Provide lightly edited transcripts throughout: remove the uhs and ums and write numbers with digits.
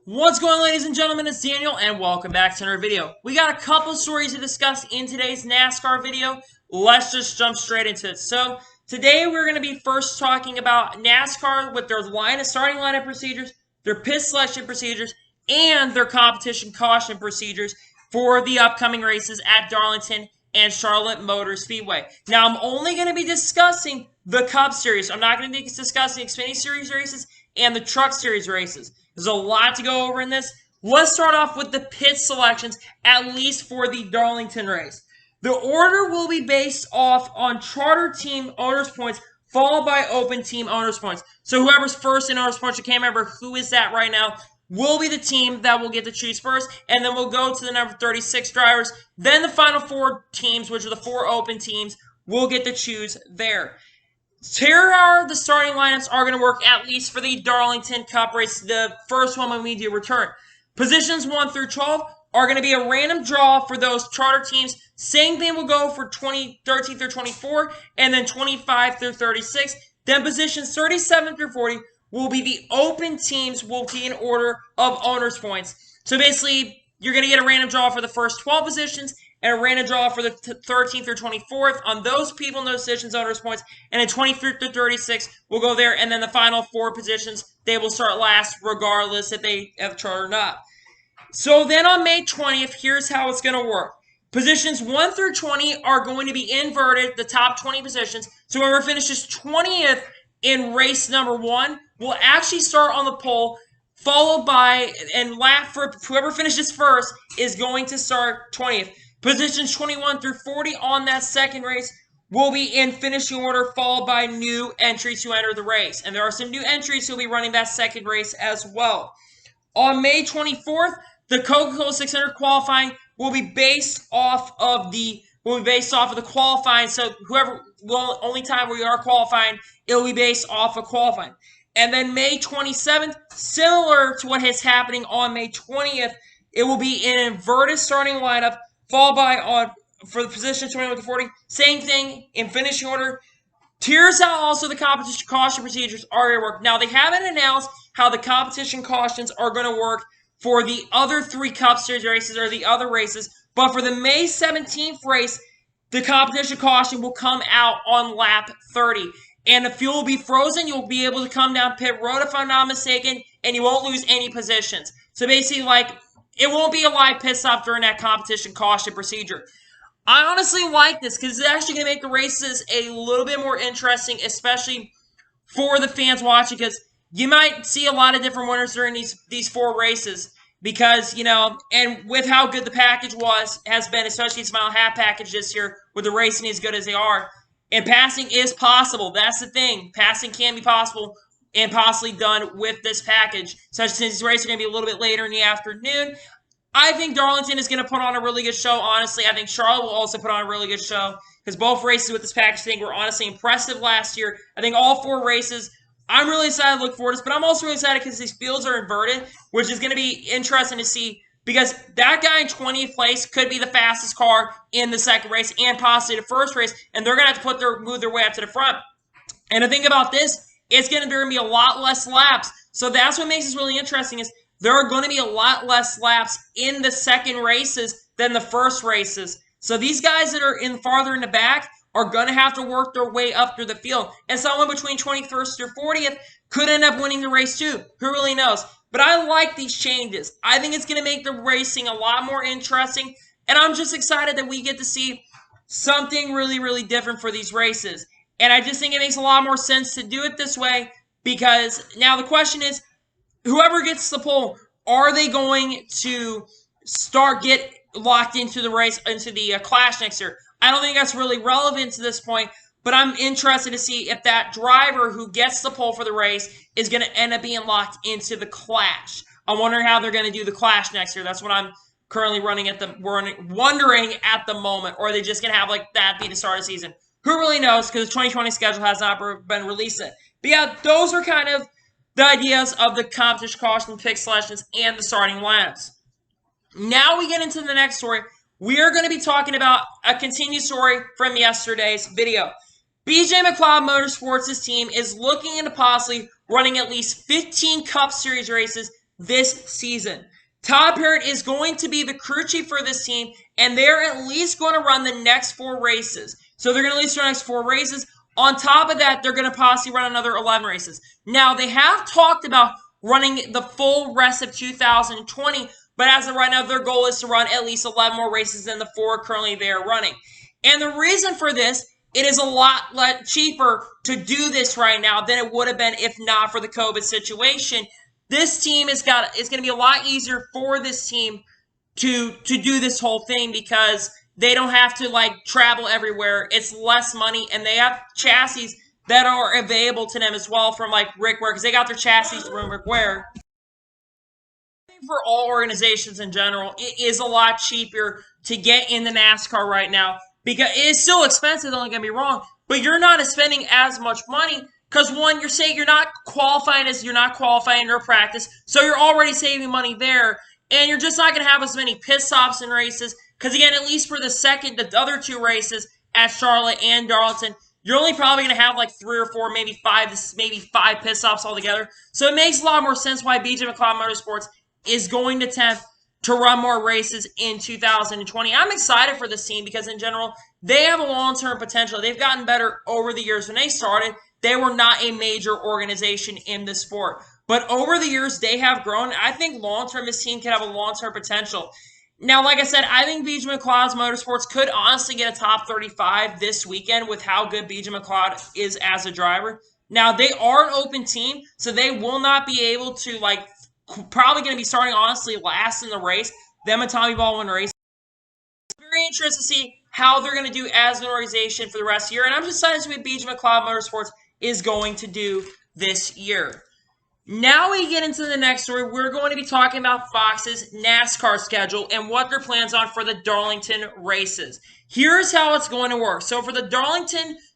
What's going on, ladies and gentlemen? It's Daniel, and welcome back to another video. We got a couple stories to discuss in today's NASCAR video. Let's just jump straight into it. So, today we're going to be first talking about NASCAR with their starting lineup procedures, their pit selection procedures, and their competition caution procedures for the upcoming races at Darlington and Charlotte Motor Speedway. Now, I'm only going to be discussing the Cup Series. I'm not going to be discussing Xfinity Series races and the Truck Series races. There's a lot to go over in this. Let's start off with the pit selections, at least for the Darlington race. The order will be based off on charter team owners' points, followed by open team owners' points. So whoever's first in owners' points, I can't remember who is that right now, will be the team that will get to choose first, and then we'll go to the number 36 drivers. Then the final four teams, which are the four open teams, will get to choose there. Here are the starting lineups are going to work, at least for the Darlington Cup race, the first one when we do return. Positions 1 through 12 are going to be a random draw for those charter teams. Same thing will go for 13 through 24, and then 25 through 36. Then positions 37 through 40 will be the open teams, will be in order of owners' points. So basically, you're going to get a random draw for the first 12 positions, and a random draw for the 13th through 24th on those people in those positions, owners' points, and then 23rd through 36 will go there, and then the final four positions, they will start last regardless if they have charter or not. So then on May 20th, here's how it's going to work. Positions 1 through 20 are going to be inverted, the top 20 positions. So whoever finishes 20th in race number 1 will actually start on the pole, followed by, and lap for whoever finishes first is going to start 20th. Positions 21 through 40 on that second race will be in finishing order, followed by new entries who enter the race. And there are some new entries who will be running that second race as well. On May 24th, the Coca-Cola 600 qualifying will be based off of the qualifying. So only time we are qualifying, it will be based off of qualifying. And then May 27th, similar to what is happening on May 20th, it will be an inverted starting lineup, followed by for the position 21 to 40, same thing in finishing order. Here's how also the competition caution procedures are going to work. Now, they haven't announced how the competition cautions are going to work for the other 3 Cup Series races or the other races, but for the May 17th race, the competition caution will come out on lap 30. And if fuel will be frozen, you'll be able to come down pit road, if I'm not mistaken, and you won't lose any positions. So basically, it won't be a live pit stop during that competition caution procedure. I honestly like this because it's actually going to make the races a little bit more interesting, especially for the fans watching, because you might see a lot of different winners during these 4 races because, and with how good the package has been, especially the Mile Half package this year, with the racing as good as they are, and passing is possible. That's the thing. Passing can be possible and possibly done with this package. So since these races are going to be a little bit later in the afternoon, I think Darlington is going to put on a really good show, honestly. I think Charlotte will also put on a really good show because both races with this package thing were honestly impressive last year. I think all 4 races, I'm really excited to look forward to this, but I'm also really excited because these fields are inverted, which is going to be interesting to see because that guy in 20th place could be the fastest car in the second race and possibly the first race, and they're going to have to move their way up to the front. And the thing about this, it's going to be a lot less laps. So that's what makes this really interesting is there are going to be a lot less laps in the second races than the first races. So these guys that are farther in the back are going to have to work their way up through the field. And someone between 21st or 40th could end up winning the race too. Who really knows? But I like these changes. I think it's going to make the racing a lot more interesting. And I'm just excited that we get to see something really, really different for these races. And I just think it makes a lot more sense to do it this way because now the question is, whoever gets the pole, are they going to get locked into the race, into the clash next year? I don't think that's really relevant to this point, but I'm interested to see if that driver who gets the pole for the race is going to end up being locked into the clash. I'm wondering how they're going to do the clash next year. That's what I'm currently wondering at the moment. Or are they just going to have that be the start of the season? Who really knows? Because the 2020 schedule has not been released yet. But yeah, those are kind of the ideas of the competition caution, pick selections, and the starting lineups. Now we get into the next story. We are going to be talking about a continued story from yesterday's video. BJ McLeod Motorsports' team is looking into possibly running at least 15 Cup Series races this season. Todd Parrott is going to be the crew chief for this team, and they're at least going to run the next 4 races. So they're going to at least run the next 4 races. On top of that, they're going to possibly run another 11 races. Now, they have talked about running the full rest of 2020, but as of right now, their goal is to run at least 11 more races than the 4 currently they are running. And the reason for this, it is a lot cheaper to do this right now than it would have been if not for the COVID situation. This team it's going to be a lot easier for this team to do this whole thing because they don't have to travel everywhere. It's less money, and they have chassis that are available to them as well from Rick Ware, because they got their chassis from Rick Ware. For all organizations in general, it is a lot cheaper to get in the NASCAR right now because it is still expensive, don't get me wrong, but you're not spending as much money because, one, you're saying you're not qualifying in your practice, so you're already saving money there, and you're just not going to have as many pit stops in races because, again, at least for the other 2 races at Charlotte and Darlington, you're only probably going to have 3 or 4, maybe 5 pit stops altogether. So it makes a lot more sense why BJ McLeod Motorsports is going to attempt to run more races in 2020. I'm excited for this team because, in general, they have a long-term potential. They've gotten better over the years. When they started, they were not a major organization in the sport. But over the years, they have grown. I think long-term, this team can have a long-term potential. Now, like I said, I think BJ McLeod Motorsports could honestly get a top 35 this weekend with how good BJ McLeod is as a driver. Now, they are an open team, so they will not be able to, probably going to be starting, honestly, last in the race. Them and Tommy Baldwin race. I'm very interested to see how they're going to do as an organization for the rest of the year. And I'm just excited to see what BJ McLeod Motorsports is going to do this year. Now we get into the next story. We're going to be talking about Fox's NASCAR schedule and what their plans are for the Darlington races. Here's how it's going to work. So for the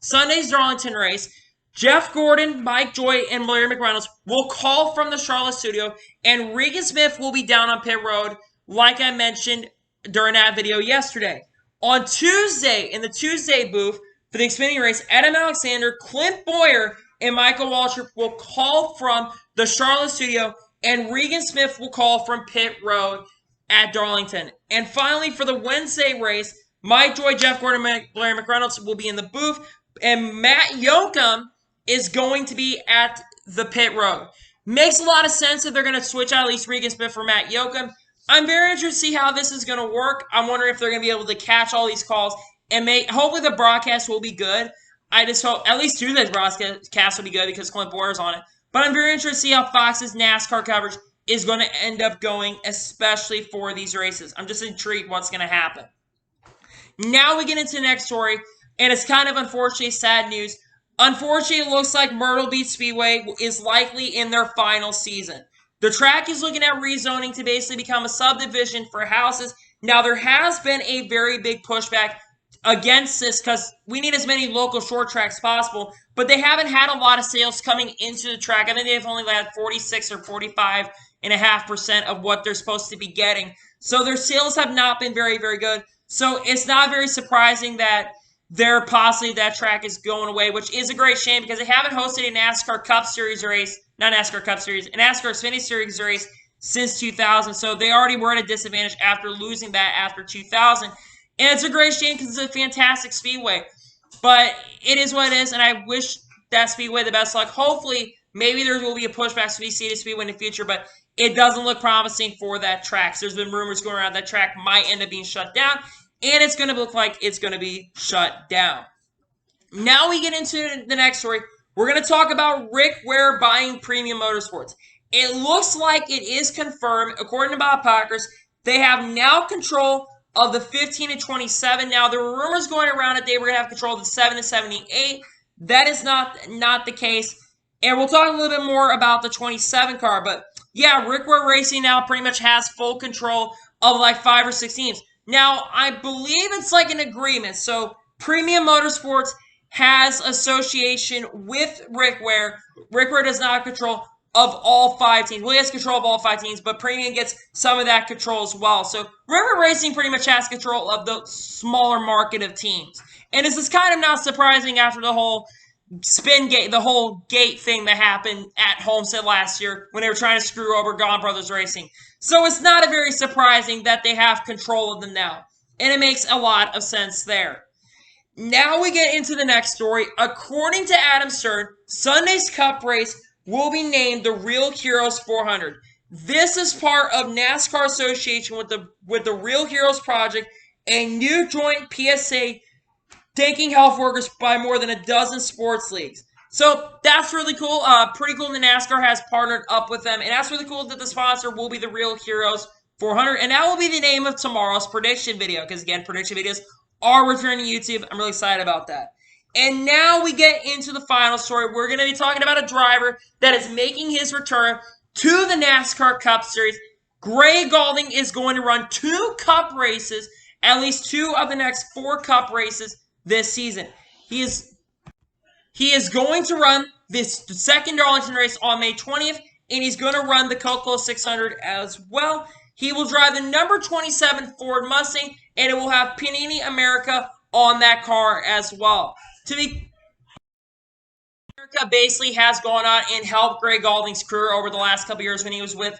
Sunday's Darlington race, Jeff Gordon, Mike Joy, and Larry McReynolds will call from the Charlotte studio, and Regan Smith will be down on pit road, like I mentioned during that video yesterday. On Tuesday, in the Tuesday booth for the Xfinity race, Adam Alexander, Clint Boyer, and Michael Waltrip will call from the Charlotte studio, and Regan Smith will call from pit road at Darlington. And finally, for the Wednesday race, Mike Joy, Jeff Gordon, and Larry McReynolds will be in the booth, and Matt Yoakum is going to be at the pit road. Makes a lot of sense that they're going to switch out at least Regan Smith for Matt Yoakum. I'm very interested to see how this is going to work. I'm wondering if they're going to be able to catch all these calls and hopefully the broadcast will be good. I just hope at least Tuesday's broadcast will be good because Clint Boyer's on it. But I'm very interested to see how Fox's NASCAR coverage is going to end up going, especially for these races. I'm just intrigued what's going to happen. Now we get into the next story, and it's kind of unfortunately sad news. Unfortunately, it looks like Myrtle Beach Speedway is likely in their final season. The track is looking at rezoning to basically become a subdivision for houses. Now, there has been a very big pushback against this because we need as many local short tracks as possible, but they haven't had a lot of sales coming into the track. I think they've only had 46 or 45.5% of what they're supposed to be getting. So their sales have not been very, very good. So it's not very surprising that that track is going away, which is a great shame because they haven't hosted a NASCAR Cup Series race, not NASCAR Cup Series, a NASCAR Xfinity Series race since 2000. So they already were at a disadvantage after losing that after 2000. And it's a great shame because it's a fantastic speedway. But it is what it is, and I wish that speedway the best luck. Hopefully, maybe there will be a pushback to be seated speedway in the future, but it doesn't look promising for that track. So there's been rumors going around that track might end up being shut down, and it's going to look like it's going to be shut down. Now we get into the next story. We're going to talk about Rick Ware buying Premium Motorsports. It looks like it is confirmed, according to Bob Pockrass, they have now control of the 15 and 27. Now, there were rumors going around that they were going to have control of the 7 and 78. That is not the case. And we'll talk a little bit more about the 27 car. But, yeah, Rick Ware Racing now pretty much has full control of 5 or 6 teams. Now, I believe it's like an agreement. So, Premium Motorsports has association with Rick Ware. Rick Ware does not have control of all 5 teams. Well, he has control of all 5 teams, but Premium gets some of that control as well. So, River Racing pretty much has control of the smaller market of teams. And this is kind of not surprising after the whole spin gate, the whole gate thing that happened at Homestead last year when they were trying to screw over Gaulding Brothers Racing. So it's not very surprising that they have control of them now. And it makes a lot of sense there. Now we get into the next story. According to Adam Stern, Sunday's Cup race will be named the Real Heroes 400. This is part of NASCAR association with the Real Heroes Project, a new joint PSA taking health workers by more than a dozen sports leagues. So that's really cool. Pretty cool that NASCAR has partnered up with them. And that's really cool that the sponsor will be the Real Heroes 400. And that will be the name of tomorrow's prediction video. Because again, prediction videos are returning to YouTube. I'm really excited about that. And now we get into the final story. We're going to be talking about a driver that is making his return to the NASCAR Cup Series. Gray Gaulding is going to run 2 Cup races, at least 2 of the next 4 Cup races this season. He is going to run this second Darlington race on May 20th, and he's going to run the Coca-Cola 600 as well. He will drive the number 27 Ford Mustang, and it will have Panini America on that car as well. America basically has gone on and helped Gray Gaulding's career over the last couple years when he was when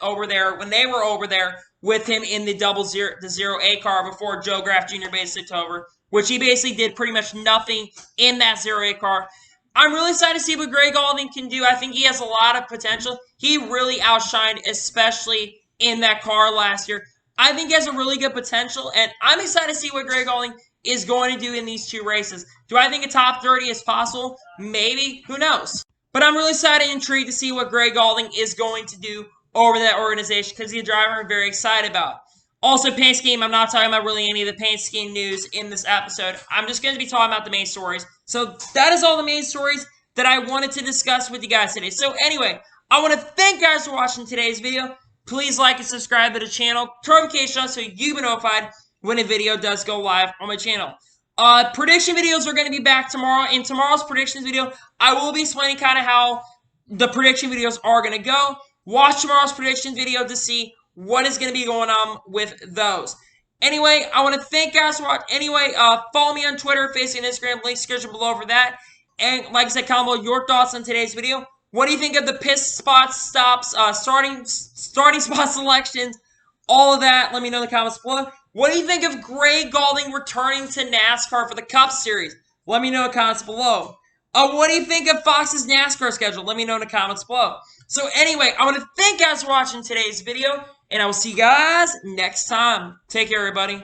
they were over there with him in the the 0A car before Joe Graff Jr. basically took over, which he basically did pretty much nothing in that 0A car. I'm really excited to see what Gray Gaulding can do. I think he has a lot of potential. He really outshined, especially in that car last year. I think he has a really good potential, and I'm excited to see what Gray Gaulding is going to do in these 2 races. Do I think a top 30 is possible? Maybe. Who knows? But I'm really excited and intrigued to see what Gray Gaulding is going to do over that organization because he's a driver I'm very excited about. Also, paint scheme, I'm not talking about really any of the paint scheme news in this episode. I'm just going to be talking about the main stories. So that is all the main stories that I wanted to discuss with you guys today. So anyway, I want to thank you guys for watching today's video. Please like and subscribe to the channel. Turn notifications on so you'll be notified when a video does go live on my channel. Prediction videos are going to be back tomorrow. In tomorrow's predictions video, I will be explaining kind of how the prediction videos are going to go. Watch tomorrow's prediction video to see what is going to be going on with those. Anyway, I want to thank you guys for watching. Anyway, follow me on Twitter, Facebook, and Instagram. Link description below for that. And like I said, comment below your thoughts on today's video. What do you think of the pit spot stops, starting spot selections, all of that? Let me know in the comments below. What do you think of Gray Gaulding returning to NASCAR for the Cup Series? Let me know in the comments below. What do you think of Fox's NASCAR schedule? Let me know in the comments below. So anyway, I want to thank you guys for watching today's video, and I will see you guys next time. Take care, everybody.